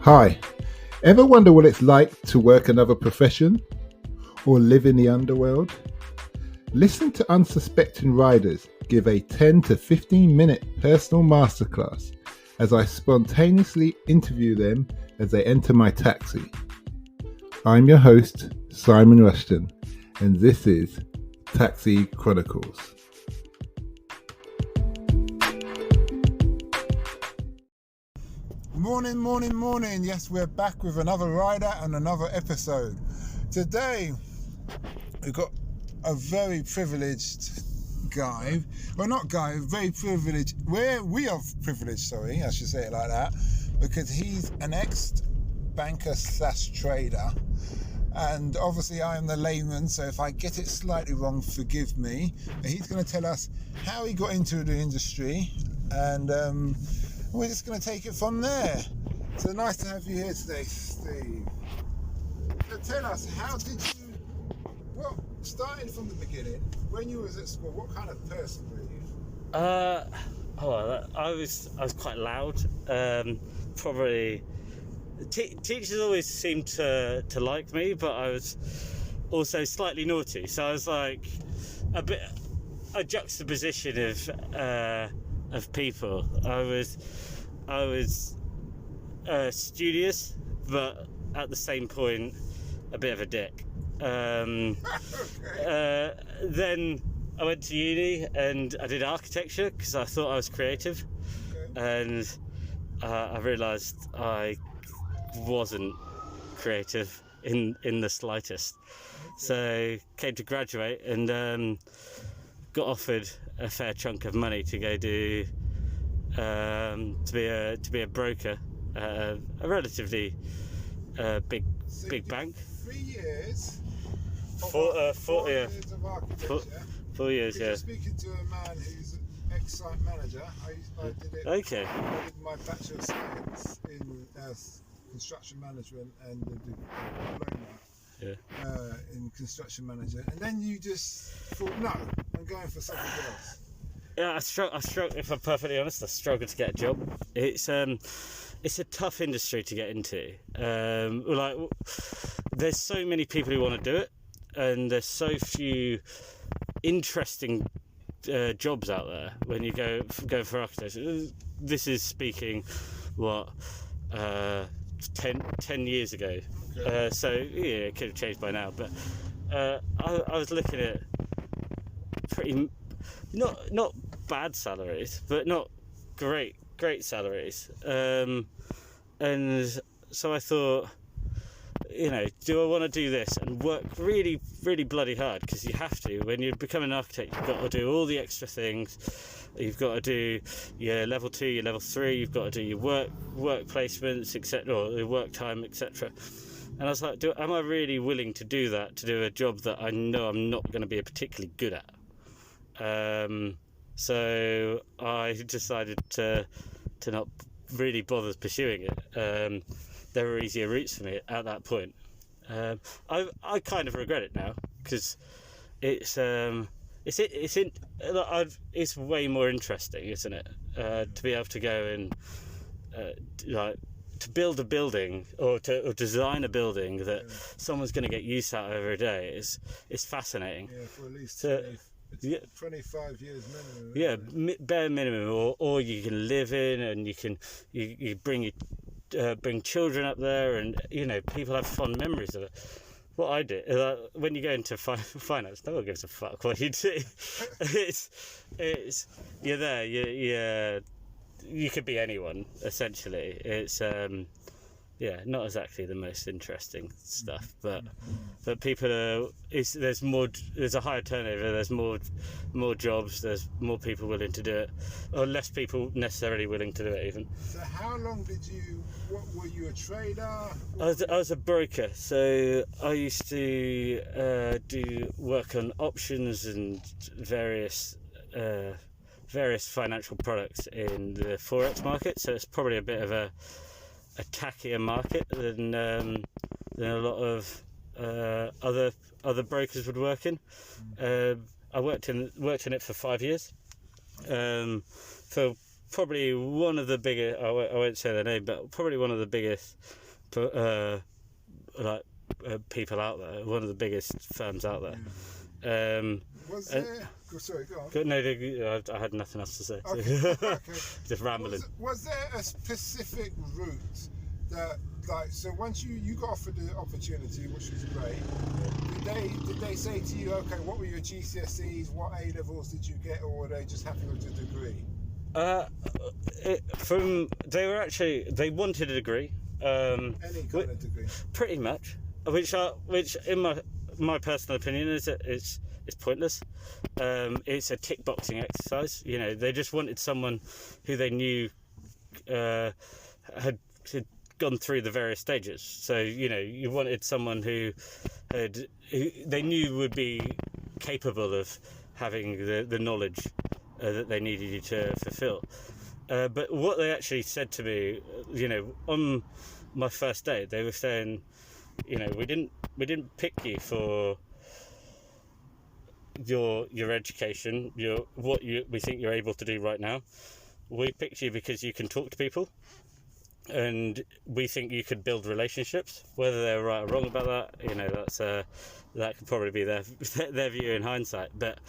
Hi, ever wonder what it's like to work another profession or live in the underworld? Listen to unsuspecting riders give a 10 to 15 minute personal masterclass as I spontaneously interview them as they enter my taxi. I'm your host, Simon Rushton, and this is Taxi Chronicles. Morning. Yes, we're back with another rider and another episode. Today, we've got a very privileged guy. Well, not guy, very privileged. We are privileged, I should say it like that, because he's an ex-banker / trader. And obviously I am the layman, so if I get it slightly wrong, forgive me. He's going to tell us how he got into the industry, and we're just going to take it from there. So nice to have you here today, Steve. So tell us, how did you, starting from the beginning, when you was at school, what kind of person were you? I was quite loud. Probably teachers always seemed to like me, but I was also slightly naughty. So I was like a juxtaposition of people. I was studious, but at the same point a bit of a dick. Then I went to uni and I did architecture because I thought I was creative, and I realised I wasn't creative in the slightest. So came to graduate and got offered a fair chunk of money to go do to be a broker, a relatively big bank. 3 years. 4 years of architecture. 4 years, yeah. You're speaking to a man who's an ex-site manager. I did it. Okay. I did my Bachelor of Science in construction management and the diploma in construction management. And then you just thought, no, I'm going for something else. Yeah, I struggle. If I'm perfectly honest, I struggle to get a job. It's a tough industry to get into. There's so many people who want to do it, and there's so few interesting jobs out there. When you go for architecture, this is speaking 10 years ago. Okay. So yeah, it could have changed by now. But I was looking at pretty not bad salaries, but not great salaries. And so I thought, do I want to do this and work really, really bloody hard? Because you have to. When you become an architect, you've got to do all the extra things. You've got to do your level 2, your level 3. You've got to do your work placements, etc., or your work time, etc. And I was like, am I really willing to do that, to do a job that I know I'm not going to be particularly good at? So I decided to not really bother pursuing it. There were easier routes for me at that point. I kind of regret it now, because it's way more interesting, isn't it? To be able to go and to build a building or to design a building that someone's going to get use out of every day is fascinating. Yeah, for at least 25 years minimum. Yeah, bare minimum, or you can live in, and you bring children up there, and people have fond memories of it. What I did, when you go into finance, no one gives a fuck what you do. it's you're there. You could be anyone, essentially. It's not exactly the most interesting stuff, but people there's a higher turnover, there's more jobs, there's more people willing to do it, or less people necessarily willing to do it even. So how long were you a trader? I was a broker, so I used to do work on options and various financial products in the Forex market, so it's probably a bit of a tackier market than a lot of other brokers would work in. I worked in it for 5 years. For probably one of the biggest. I won't say their name, but probably one of the biggest, people out there. One of the biggest firms out there. Yeah. Was there? Sorry, go on. No, I had nothing else to say. Okay. Okay. Just rambling. Was there a specific route that, like, so once you got offered the opportunity, which was great, did they say to you, okay, what were your GCSEs, what A levels did you get, or were they just happy with the degree? They wanted a degree. Any kind of degree. Pretty much, which in my personal opinion is it's pointless. It's a tick boxing exercise. You know, they just wanted someone who they knew had gone through the various stages. So, you know, you wanted someone who they knew would be capable of having the knowledge that they needed you to fulfill. But what they actually said to me, you know, on my first day, they were saying, you know, we didn't pick you for your education, we think you're able to do right now. We picked you because you can talk to people, and we think you could build relationships. Whether they're right or wrong about that, you know, that could probably be their view in hindsight. But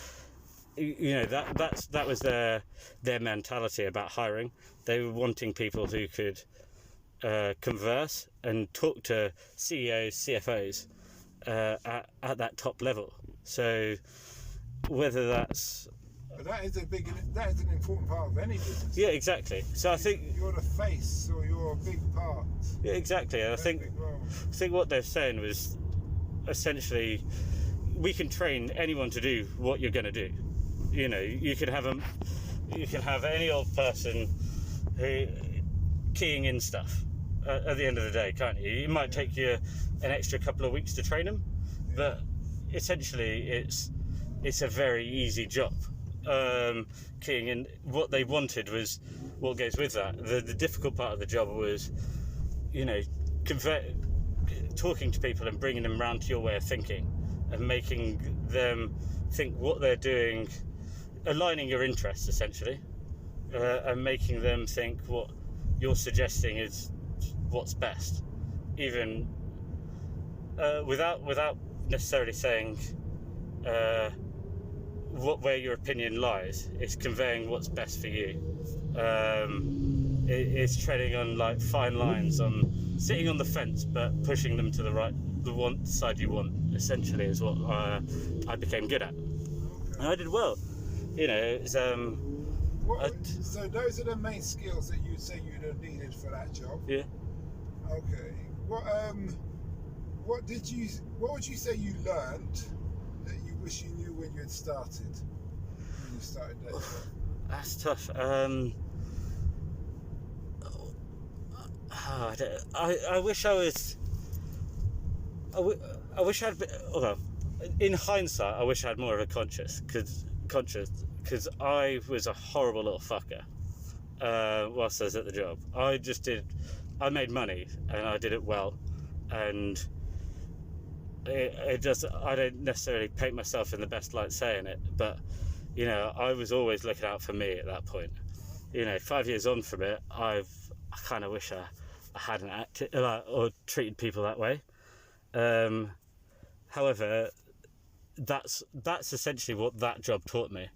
you know, that was their mentality about hiring. They were wanting people who could converse and talk to CEOs, CFOs at that top level. So whether that's... But that is an important part of any business. Yeah, exactly. So I think... You're the face, or you're a big part. Yeah, exactly. And I think what they're saying was essentially, we can train anyone to do what you're going to do. You know, you can have any old person who keying in stuff at the end of the day, can't you? It might take you an extra couple of weeks to train them, but essentially it's a very easy job. Keying in, what they wanted was what goes with that. The difficult part of the job was, you know, talking to people and bringing them around to your way of thinking and making them think what they're doing, aligning your interests essentially, and making them think what you're suggesting is what's best, even without necessarily saying where your opinion lies. It's conveying what's best for you. It's treading on like fine lines, on sitting on the fence but pushing them to the one side you want, essentially, is what I became good at. And I did well. You know, it's so those are the main skills that you'd say you'd have needed for that job. Yeah. Okay. What would you say you learned that you wish you knew when you had started? When you started that job? That's tough. I wish I was. I wish I'd been. Well, in hindsight, I wish I had more of a conscience, because I was a horrible little fucker whilst I was at the job. I made money and I did it well, and I don't necessarily paint myself in the best light saying it, but you know, I was always looking out for me at that point. You know, 5 years on from it, I kind of wish I hadn't acted or treated people that way. However, that's essentially what that job taught me.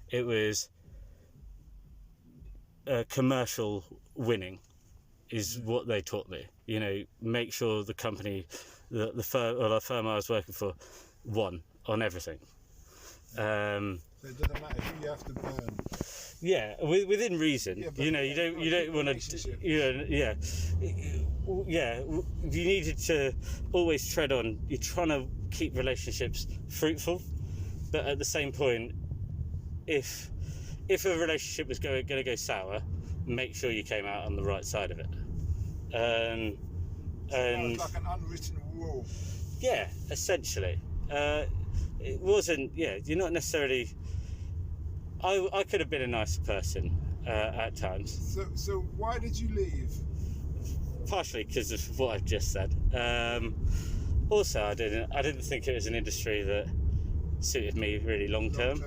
It was commercial winning is what they taught me. You know, make sure the company, the firm I was working for, won on everything. So it doesn't matter who you have to burn. Yeah, within reason. Yeah, you know, you don't want to. Yeah. You needed to always tread on. You're trying to keep relationships fruitful, but at the same point, if a relationship was going to go sour, make sure you came out on the right side of it. And like an unwritten rule. Yeah, essentially. It wasn't. Yeah, you're not necessarily. I could have been a nicer person at times. So why did you leave? Partially because of what I've just said. Also, I didn't think it was an industry that suited me really long term.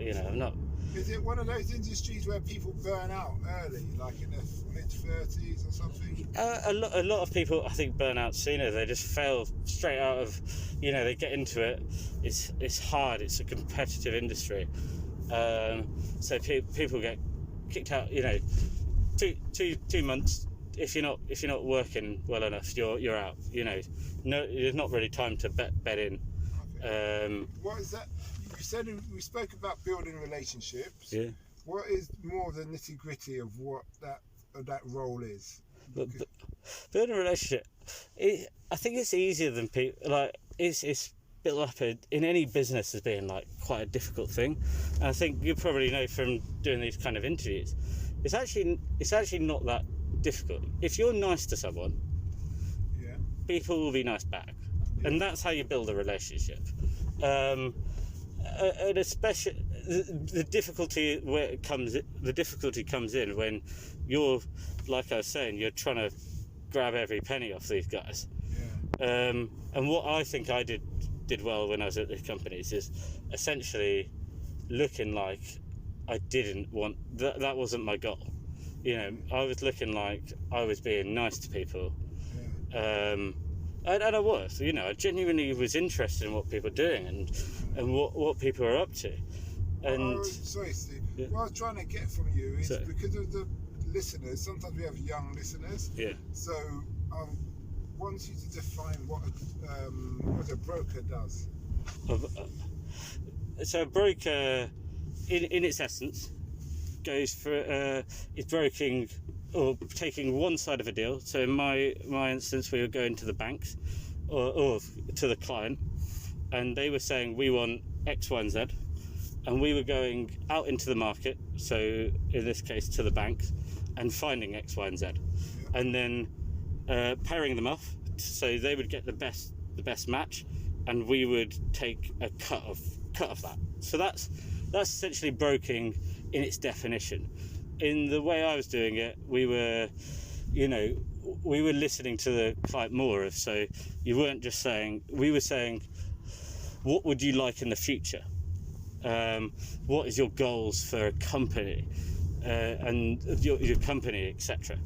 You know, Is it one of those industries where people burn out early, like in their mid-30s or something? A lot of people, I think, burn out sooner. They just fail straight out of, they get into it. It's hard. It's a competitive industry. So people get kicked out. 2 months. If you're not working well enough, you're out. No, there's not really time to bed in. Okay. What is that? You said we spoke about building relationships. Yeah. What is more of the nitty gritty of what that role is? But building a relationship, I think it's easier than people like. It's built up in any business as being like quite a difficult thing. And I think you probably know from doing these kind of interviews, it's actually not that difficult. If you're nice to someone, yeah, people will be nice back, and that's how you build a relationship. And especially the difficulty comes in when you're, like I was saying, you're trying to grab every penny off these guys. Yeah. And what I think I did well when I was at these companies is essentially looking like I didn't want that wasn't my goal. I was looking like I was being nice to people. Yeah. And I was, I genuinely was interested in what people are doing and what people are up to. And sorry, Steve. Yeah. What I was trying to get from you is because of the listeners. Sometimes we have young listeners. Yeah. So I want you to define what a broker does. So a broker, in its essence, goes for is broking or taking one side of a deal. So in my instance, we were going to the banks or to the client, and they were saying we want X, Y, and Z, and we were going out into the market. So in this case, to the banks, and finding X, Y, and Z, and then pairing them off. So they would get the best match, and we would take a cut of that. So that's essentially broking in its definition. In the way I was doing it, we were listening to the client more. So you weren't just saying, we were saying, what would you like in the future? What is your goals for a company and your company, etc.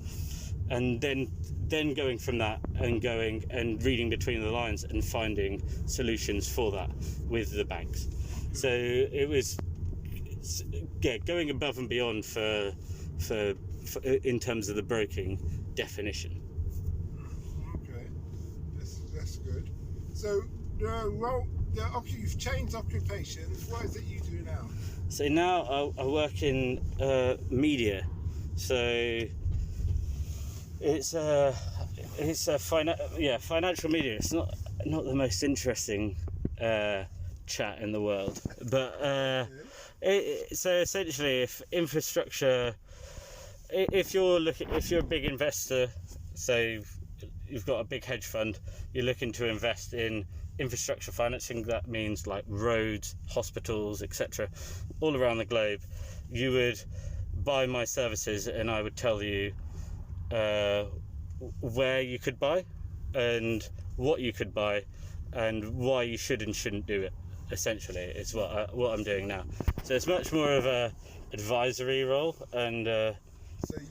And then going from that and going and reading between the lines and finding solutions for that with the banks. So it was going above and beyond for in terms of the broking definition. Okay, that's good. So you've changed occupations. What is it you do now? So now I work in media. So it's financial media. It's not the most interesting chat in the world, but so essentially, if infrastructure, if you're a big investor, so you've got a big hedge fund, you're looking to invest in infrastructure financing. That means like roads, hospitals, etc., all around the globe. You would buy my services, and I would tell you where you could buy, and what you could buy, and why you should and shouldn't do it. Essentially, it's what I'm doing now. So it's much more of a advisory role, and so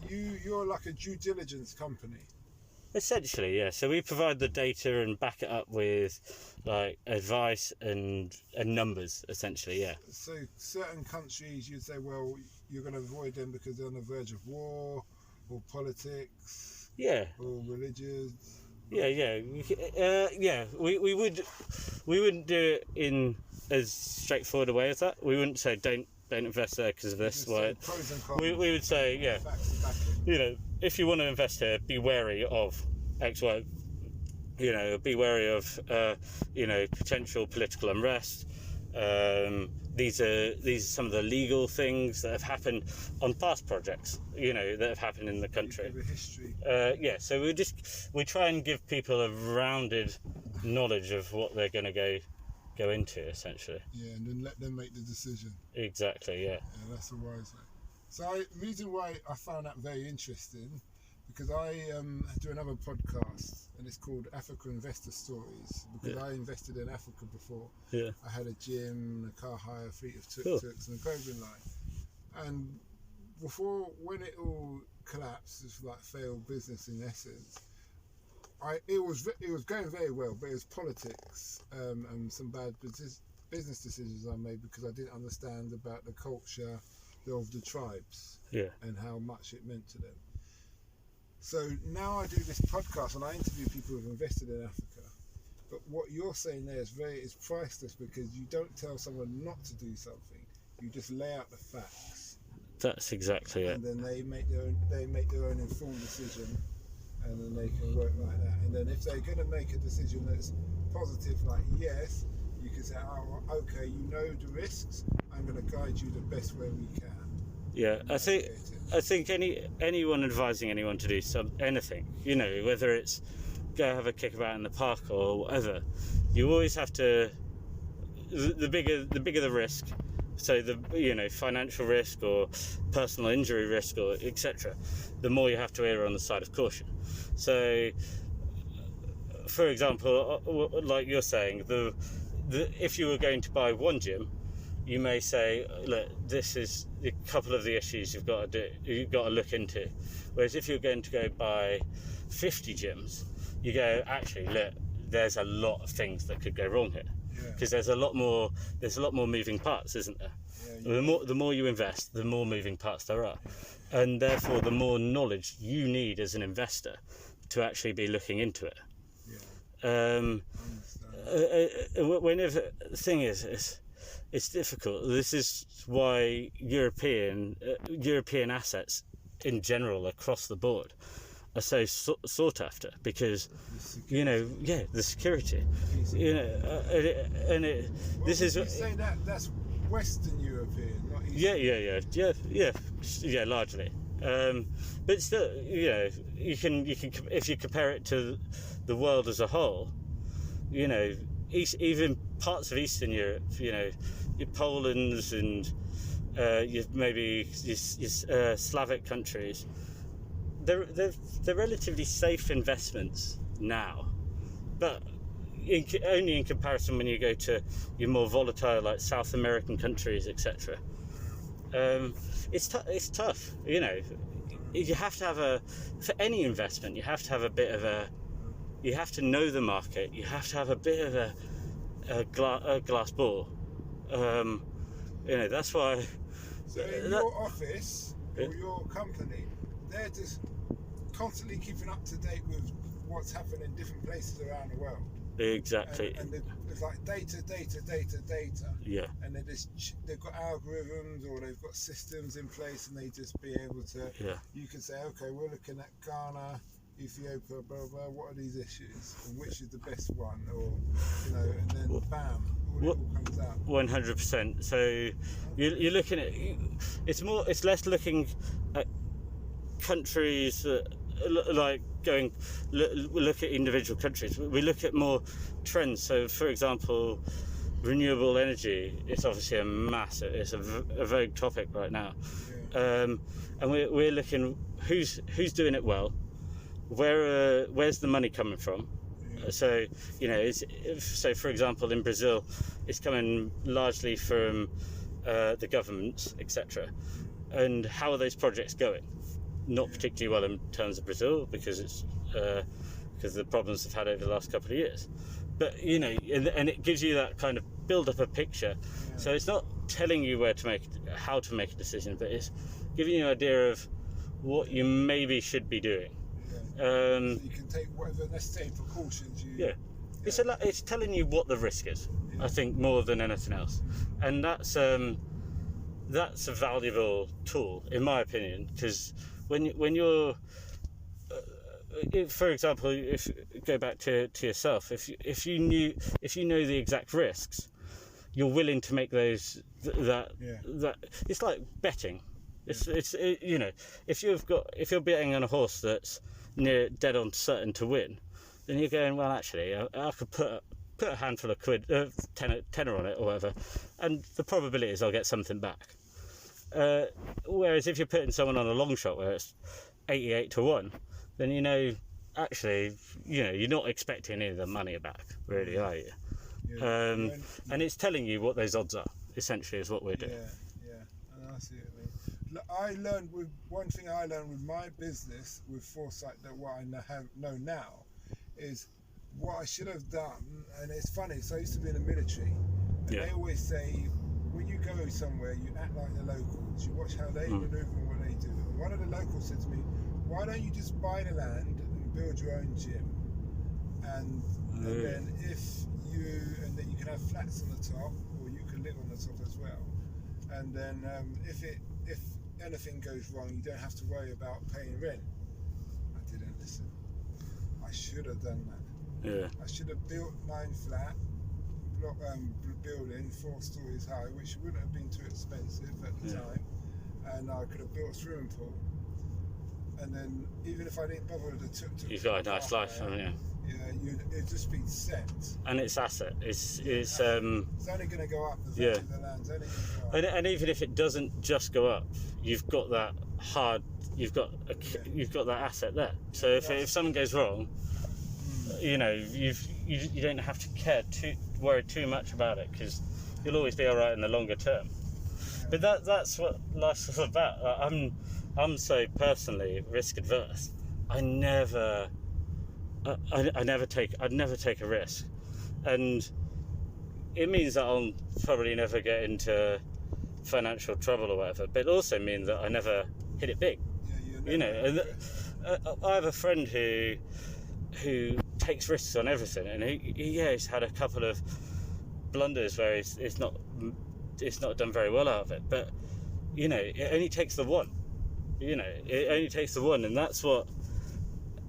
you're like a due diligence company. Essentially, yeah. So we provide the data and back it up with like advice and numbers. Essentially, yeah. So certain countries, you'd say, well, you're going to avoid them because they're on the verge of war, or politics, or religious. Yeah. We wouldn't do it in as straightforward a way as that. We wouldn't say don't invest there because of this. Why? We would say if you want to invest here, be wary of X, Y. Be wary of potential political unrest. These are some of the legal things that have happened on past projects, that have happened in the country. History. So we try and give people a rounded knowledge of what they're going to go into, essentially. Yeah, and then let them make the decision. Exactly, yeah. Yeah, that's the wise way. So the reason why I found that very interesting, because I do another podcast, and it's called Africa Investor Stories, because I invested in Africa before. Yeah. I had a gym, a car hire, fleet of tuk-tuks, and a clothing line. And before, when it all collapsed, it's like failed business in essence. It was going very well, but it was politics and some bad business decisions I made because I didn't understand about the culture of the tribes and how much it meant to them. So now I do this podcast and I interview people who've invested in Africa. But what you're saying there is priceless because you don't tell someone not to do something. You just lay out the facts. That's exactly it. And then they make their own informed decision, and then they can work like that. And then if they're going to make a decision that's positive, like yes, you can say, oh, okay, you know the risks. I'm going to guide you the best way we can. Yeah, I think anyone advising anyone to do anything, you know, whether it's go have a kickabout in the park or whatever, you always have to. The bigger the risk, so the financial risk or personal injury risk or etc., the more you have to err on the side of caution. So, for example, like you're saying, if you were going to buy one gym, you may say, look, this is a couple of the issues you've got to look into. Whereas if you're going to go buy 50 gyms, you go, actually, look, there's a lot of things that could go wrong here, because there's a lot more moving parts, isn't there? The more you invest, the more moving parts there are, and therefore the more knowledge you need as an investor to actually be looking into it. Whenever the thing is, it's difficult. This is why European assets in general across the board are so sought after, because the security, this is. You say that's Western European, not Eastern. Yeah, largely. But still, you can if you compare it to the world as a whole, even parts of Eastern Europe, your Poland's and maybe your Slavic countries, they're relatively safe investments now, but only in comparison when you go to your more volatile like South American countries, etc. It's tough. You have to have for any investment, you have to have you have to know the market. You have to have a bit of a glass ball. That's why. So in your office or your company, they're just constantly keeping up to date with what's happening in different places around the world. Exactly. And there's like data. Yeah. And they've got algorithms or they've got systems in place, and they just be able to. Yeah. You can say, okay, we're looking at Ghana, Ethiopia, blah blah. What are these issues, and which is the best one, or and then bam, all comes out. 100%. So you're looking at it's less looking at countries that, like going look at individual countries. We look at more trends. So, for example, renewable energy is obviously it's a vogue topic right now, and we're looking who's doing it well. Where's the money coming from? So for example, in Brazil, it's coming largely from the governments, etc. And how are those projects going? Not particularly well in terms of Brazil, because it's because of the problems they've had over the last couple of years. But and it gives you that kind of build up a picture. So it's not telling you how to make a decision, but it's giving you an idea of what you maybe should be doing. So you can take whatever necessary precautions you. It's telling you what the risk is. I think more than anything else, and that's a valuable tool in my opinion, because when you're for example, if go back to yourself, if you know the exact risks, you're willing to make those that it's like betting. If you're betting on a horse that's near dead on certain to win, then you're going, well, actually, I could put a handful of quid, tenner on it or whatever, and the probability is I'll get something back. Whereas if you're putting someone on a long shot where it's 88 to 1, then actually, you're not expecting any of the money back, really, are you? And it's telling you what those odds are, essentially, is what we're doing. Yeah, I see what you mean. I learned with one thing I learned with my business with foresight, that what I know now is what I should have done. And it's funny, so I used to be in the military, and they always say, when you go somewhere, you act like the locals. You watch how they maneuver and what they do. And one of the locals said to me, why don't you just buy the land and build your own gym? And then then you can have flats on the top, or you can live on the top as well. And then if anything goes wrong, you don't have to worry about paying rent. I didn't listen. I should have done that. Yeah. I should have built 9-flat building, 4 stories high, which wouldn't have been too expensive at the time. And I could have built a swimming pool. And then even if I didn't bother with the tuk-tuk, you've got a nice life, haven't you? Yeah, it'd just be set. And it's asset. It's only going to go up. The land's only going to go up. And even if it doesn't just go up, you've got that you've got that asset there. So if something goes wrong, you know, you don't have to worry too much about it, because you'll always be all right in the longer term. But that's what life's all about. I'm so personally risk adverse. I'd never take a risk, and it means that I'll probably never get into financial trouble or whatever. But it also means that I never hit it big. You know, and I have a friend who takes risks on everything, and he's had a couple of blunders where it's not done very well out of it. But you know, it only takes the one. You know, it only takes the one, and that's what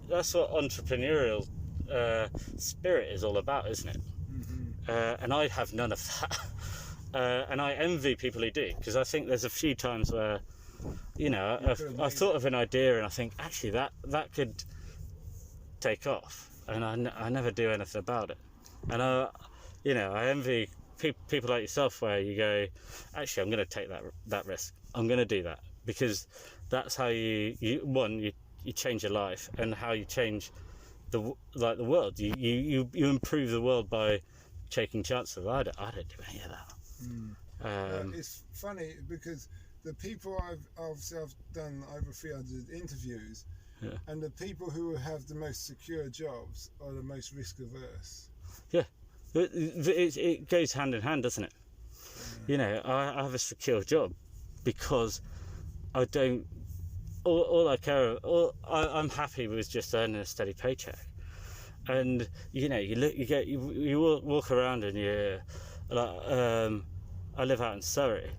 entrepreneurial spirit is all about, isn't it? And I have none of that, and I envy people who do, because I think there's a few times where, you know, I've thought of an idea and I think actually that could take off, and I never do anything about it. And you know, I envy people like yourself, where you go, actually, I'm going to take that risk. I'm going to do that, because that's how you change your life, and how you change the world. You improve the world by taking chances. I don't do any of that. It's funny because the people I've done over 300 interviews, and the people who have the most secure jobs are the most risk averse. Yeah, it goes hand in hand, doesn't it? You know, I have a secure job because I don't. All I care, I'm happy with just earning a steady paycheck. And you know, you walk around, and you're like, I live out in Surrey,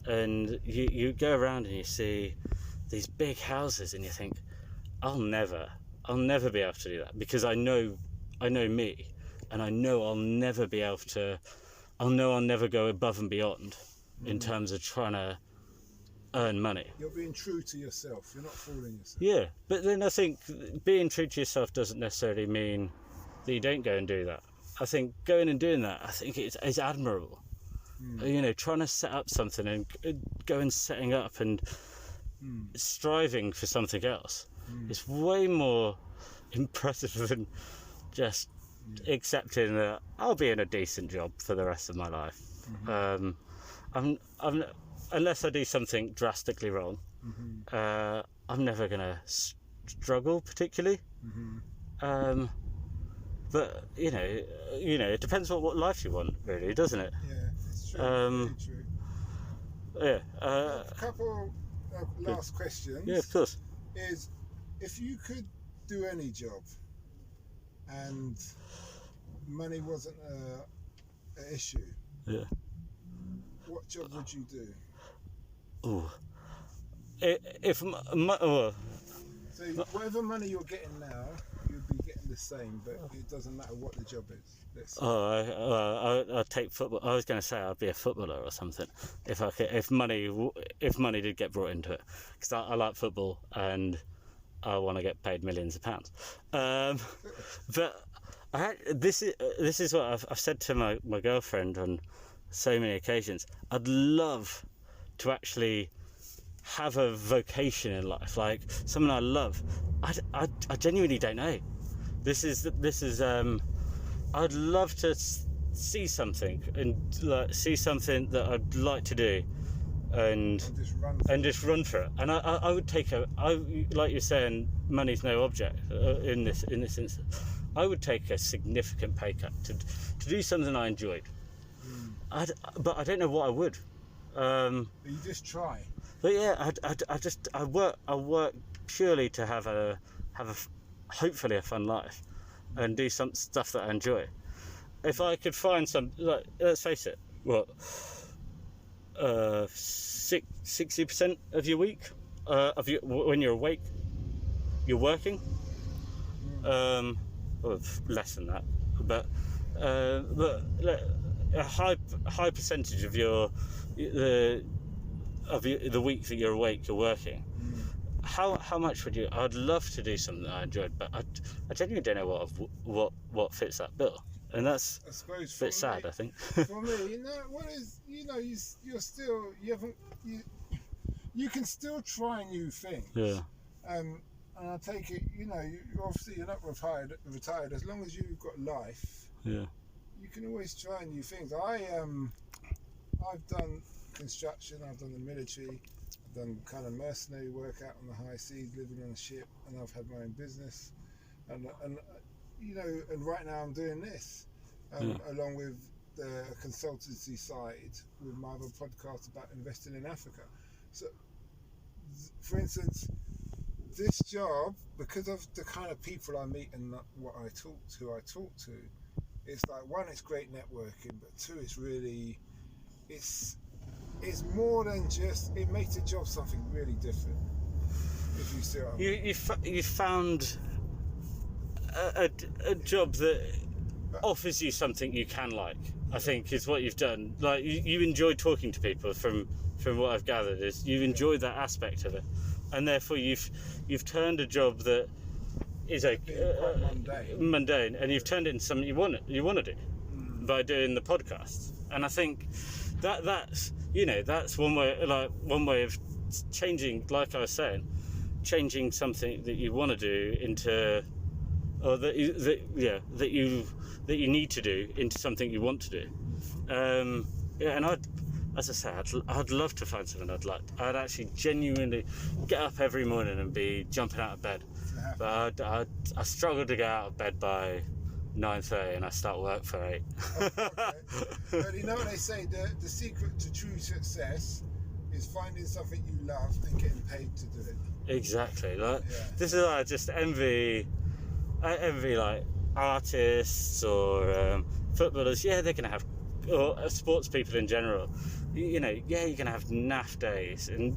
and you go around and you see these big houses, and you think, I'll never be able to do that, because I know me, and I know I'll never be able to. I'll never go above and beyond in terms of trying to earn money. You're being true to yourself. You're not fooling yourself. Yeah, but then I think being true to yourself doesn't necessarily mean that you don't go and do that. I think going and doing that, I think it's admirable. You know, trying to set up something and go and setting up and striving for something else is way more impressive than just accepting that I'll be in a decent job for the rest of my life. Unless I do something drastically wrong, I'm never going to struggle particularly. But you know, it depends what life you want, really, doesn't it? Yeah, it's true. Very true. Yeah. A couple of last questions. Yeah, of course. Is, if you could do any job and money wasn't an issue, what job would you do? Oh, so whatever money you're getting now, you'd be getting the same, but it doesn't matter what the job is. I'd take football. I was going to say I'd be a footballer or something if money did get brought into it, because I like football and I want to get paid millions of pounds. But this is what I've said to my girlfriend on so many occasions. I'd love to actually have a vocation in life, like something I love. I genuinely don't know. This is I'd love to see something, and see something that I'd like to do, and just run for it. And I would take like you're saying, money's no object in this instance. I would take a significant pay cut to do something I enjoyed. But I don't know what I would. But you just try. But yeah, I work purely to have a hopefully a fun life, and do some stuff that I enjoy. If I could find some, like, let's face it, 60% of your week, when you're awake, you're working. Well, less than that, but a high percentage of the week that you're awake, you're working. How much would you? I'd love to do something that I enjoyed, but I genuinely don't know what fits that bill, and that's a bit sad, I think. For me, you can still try new things. Yeah. And I take it, obviously you're not retired. As long as you've got life, yeah, you can always try new things. I've done construction. I've done the military. I've done kind of mercenary work out on the high seas, living on a ship, and I've had my own business. And right now I'm doing this, along with the consultancy side with my other podcast about investing in Africa. So, for instance, this job, because of the kind of people I meet and who I talk to, it's like, one, it's great networking, but two, it's really, it's more than just, it makes the job something really different. If you see what I mean. You found a job that offers you something you can like. I think is what you've done. Like you enjoy talking to people. From what I've gathered, is you enjoy that aspect of it, and therefore you've turned a job that is quite mundane, and you've turned it into something you want to do by doing the podcast. And I think that's one way of changing, like I was saying, changing something that you want to do into, or that you need to do into something you want to do. And I'd love to find something I'd like. I'd actually genuinely get up every morning and be jumping out of bed. But I struggle to get out of bed by 9:30 and I start work for 8. Okay. But you know what they say, the secret to true success is finding something you love and getting paid to do it. Exactly. This is why I just envy like artists or footballers. Yeah, they're gonna have, or sports people in general. You're gonna have naff days, and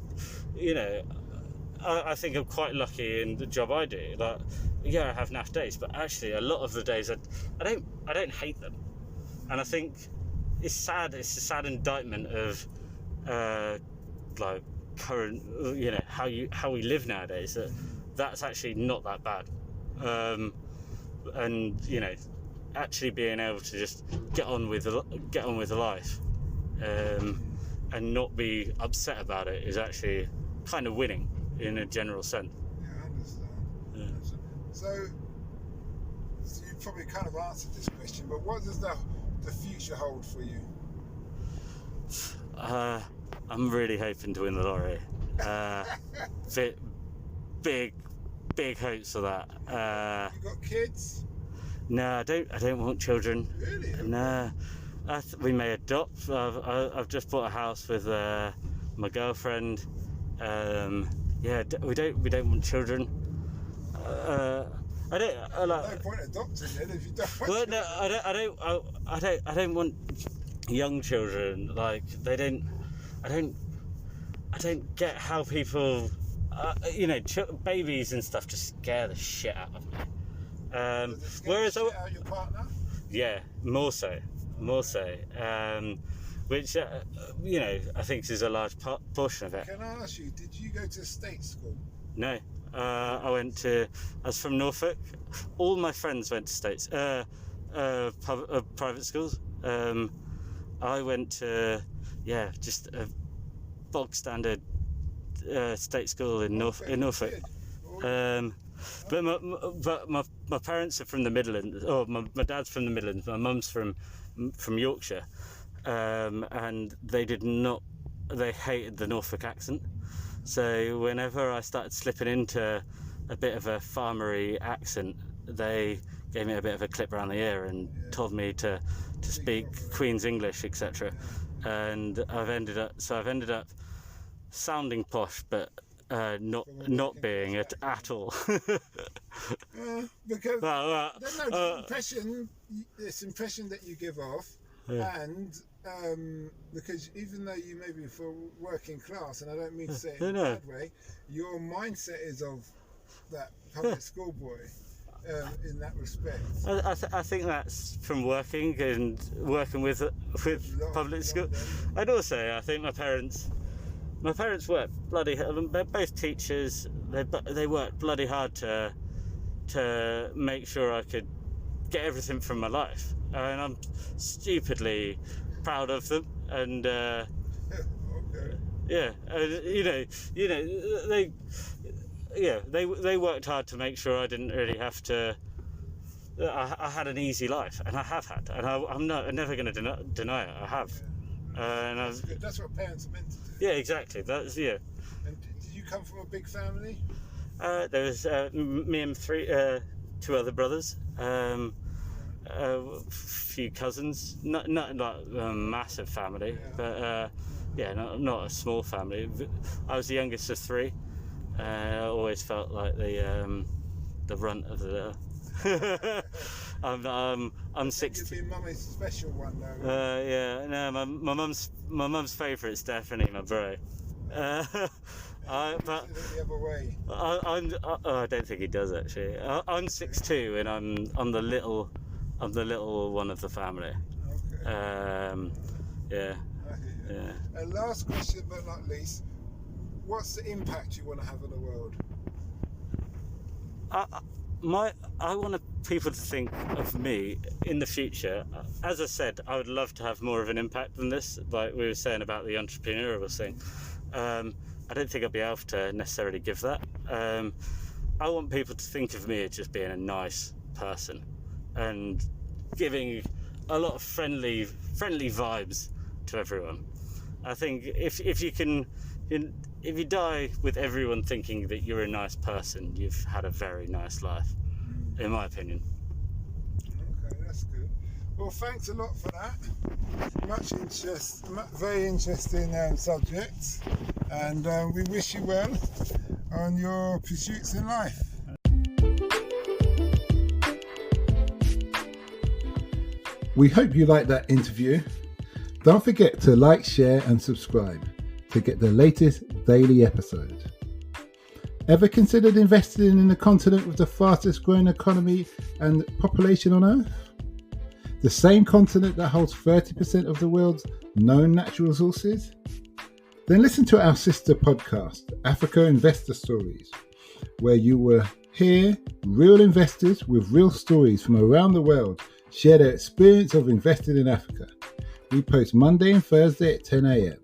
I think I'm quite lucky in the job I do. Like, I have naff days, but actually a lot of the days I don't hate them, and I think it's sad. It's a sad indictment of like current, how we live nowadays. That's actually not that bad, and actually being able to just get on with life, and not be upset about it is actually kind of winning in a general sense. Yeah, I understand. Yeah. So you probably kind of answered this question, but what does the future hold for you? I'm really hoping to win the lottery. Big hopes for that. You got kids? No, I don't want children. Really? No, we may adopt. I've just bought a house with my girlfriend. We don't want children. I don't. No point adopting then if you don't want. Well, no, I don't want young children. Like they don't. I don't get how people, babies and stuff just scare the shit out of me. Whereas out your partner? Yeah, more so. Which I think is a large portion of it. Can I ask you, did you go to state school? No, I was from Norfolk. All my friends went to states, private schools. I went to, just a bog standard state school in Norfolk. But my parents are from the Midlands. Oh, my dad's from the Midlands. My mum's from Yorkshire, and they did not they hated the Norfolk accent. So whenever I started slipping into a bit of a farmery accent, they gave me a bit of a clip around the ear and told me to speak Queen's English, etc. And I've ended up sounding posh, but not being it at all. Because this impression that you give off, and because even though you may be for working class, and I don't mean to say it in a bad way, your mindset is of that public school boy. In that respect, I think that's from working with public school, and also I think my parents worked bloody. They're both teachers. They worked bloody hard to make sure I could get everything from my life, and I'm stupidly proud of them. And they worked hard to make sure I didn't really have to. I had an easy life, and I have had, and I'm never going to deny it. I have. And that's what parents are meant to do. Yeah, exactly. That's And did you come from a big family? There was me and two other brothers, a few cousins. Not like a massive family, but not a small family. I was the youngest of three. I always felt like the runt of the litter. I'm 16. You'd be mummy's special one though. No, my mum's favourite's definitely my bro. But the other way. I don't think he does actually. I'm 6'2" and I'm the little one of the family. Okay. Yeah. And last question, but not least, what's the impact you want to have on the world? I want people to think of me in the future. As I said, I would love to have more of an impact than this, like we were saying about the entrepreneurial thing. I don't think I'll be able to necessarily give that. I want people to think of me as just being a nice person and giving a lot of friendly vibes to everyone. I think if you die with everyone thinking that you're a nice person, you've had a very nice life, in my opinion. Okay, that's good. Well, thanks a lot for that. Very interesting subject, and we wish you well on your pursuits in life. We hope you liked that interview. Don't forget to like, share and subscribe to get the latest daily episode. Ever considered investing in the continent with the fastest growing economy and population on Earth? The same continent that holds 30% of the world's known natural resources? Then listen to our sister podcast, Africa Investor Stories, where you will hear real investors with real stories from around the world share their experience of investing in Africa. We post Monday and Thursday at 10 a.m.